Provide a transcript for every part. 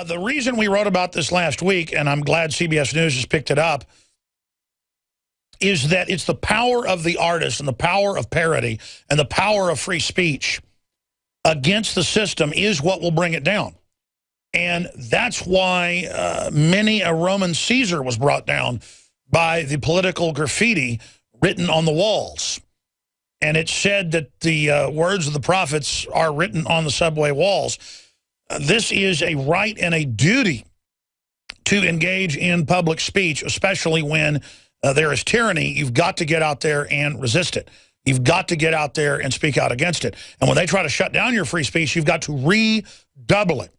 The reason we wrote about this last week, and I'm glad CBS News has picked it up, is that it's the power of the artist and the power of parody and the power of free speech against the system is what will bring it down. And that's why many a Roman Caesar was brought down by the political graffiti written on the walls. And it said that the words of the prophets are written on the subway walls. This is a right and a duty to engage in public speech, especially when there is tyranny. You've got to get out there and resist it. You've got to get out there and speak out against it. And when they try to shut down your free speech, you've got to redouble it.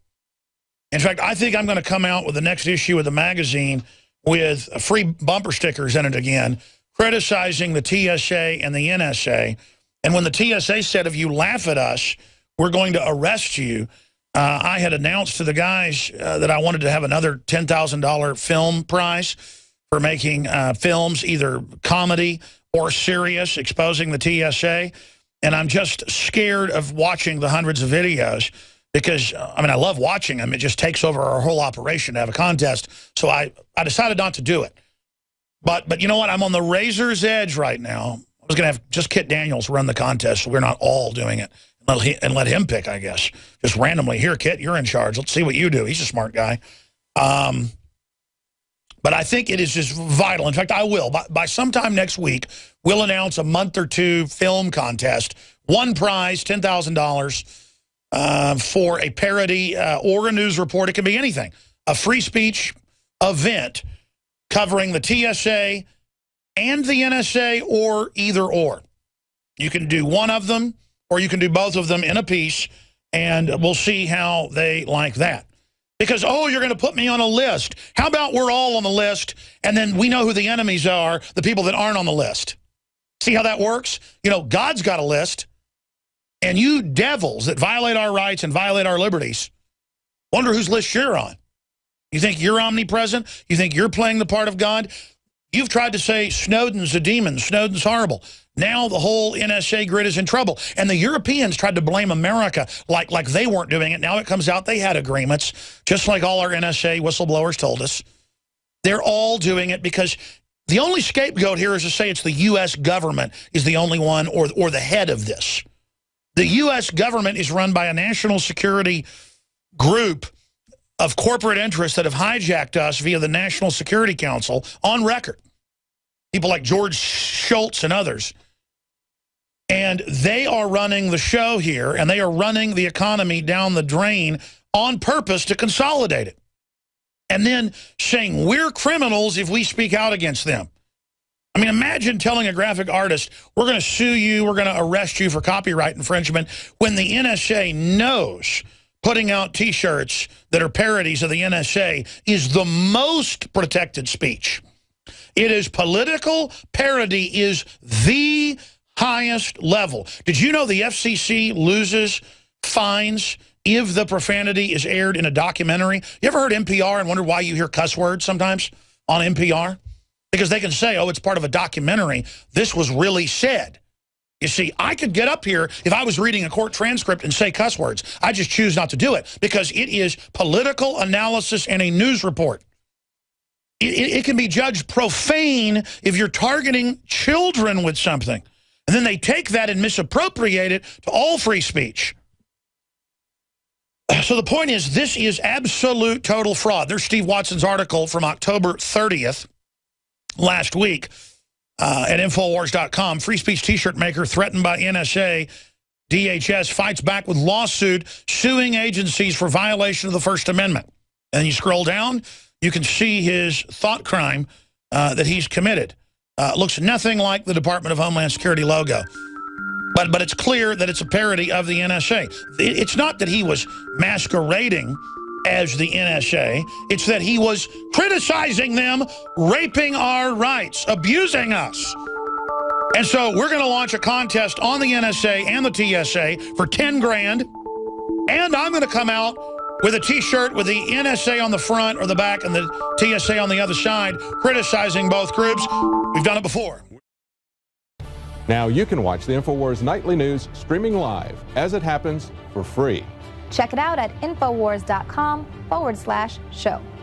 In fact, I think I'm going to come out with the next issue of the magazine with free bumper stickers in it again, criticizing the TSA and the NSA. And when the TSA said, if you laugh at us, we're going to arrest you, I had announced to the guys that I wanted to have another $10,000 film prize for making films, either comedy or serious, exposing the TSA. And I'm just scared of watching the hundreds of videos because, I mean, I love watching them. It just takes over our whole operation to have a contest. So I decided not to do it. But you know what? I'm on the razor's edge right now. I was going to have just Kit Daniels run the contest so we're not all doing it. And let him pick, I guess. Just randomly. Here, Kit, you're in charge. Let's see what you do. He's a smart guy. But I think it is just vital. In fact, I will. By sometime next week, we'll announce a month or two film contest. One prize, $10,000 for a parody or a news report. It can be anything. A free speech event covering the TSA and the NSA or either or. You can do one of them or you can do both of them in a piece, and we'll see how they like that. Because, oh, you're going to put me on a list. How about we're all on the list, and then we know who the enemies are, the people that aren't on the list. See how that works? You know, God's got a list, and you devils that violate our rights and violate our liberties, wonder whose list you're on. You think you're omnipresent? You think you're playing the part of God? You've tried to say Snowden's a demon, Snowden's horrible. Now the whole NSA grid is in trouble. And the Europeans tried to blame America like they weren't doing it. Now it comes out they had agreements, just like all our NSA whistleblowers told us. They're all doing it because the only scapegoat here is to say it's the U.S. government is the only one or the head of this. The U.S. government is run by a national security group of corporate interests that have hijacked us via the National Security Council on record. People like George Shultz and others. And they are running the show here, and they are running the economy down the drain on purpose to consolidate it. And then saying we're criminals if we speak out against them. I mean, imagine telling a graphic artist, we're going to sue you, we're going to arrest you for copyright infringement, when the NSA knows putting out T-shirts that are parodies of the NSA is the most protected speech. It is political. Parody is the highest level. Did you know the FCC loses fines if the profanity is aired in a documentary? You ever heard NPR and wonder why you hear cuss words sometimes on NPR? Because they can say, oh, it's part of a documentary. This was really said. You see, I could get up here if I was reading a court transcript and say cuss words. I just choose not to do it because it is political analysis and a news report. It can be judged profane if you're targeting children with something. And then they take that and misappropriate it to all free speech. So the point is, this is absolute total fraud. There's Steve Watson's article from October 30th last week at Infowars.com. Free speech T-shirt maker threatened by NSA. DHS fights back with lawsuit suing agencies for violation of the First Amendment. And you scroll down, you can see his thought crime that he's committed. Looks nothing like the Department of Homeland Security logo. But it's clear that it's a parody of the NSA. It's not that he was masquerading as the NSA. It's that he was criticizing them, raping our rights, abusing us. And so we're going to launch a contest on the NSA and the TSA for 10 grand. And I'm going to come out with a T-shirt with the NSA on the front or the back and the TSA on the other side, criticizing both groups. We've done it before. Now you can watch the InfoWars Nightly News streaming live as it happens for free. Check it out at Infowars.com/show.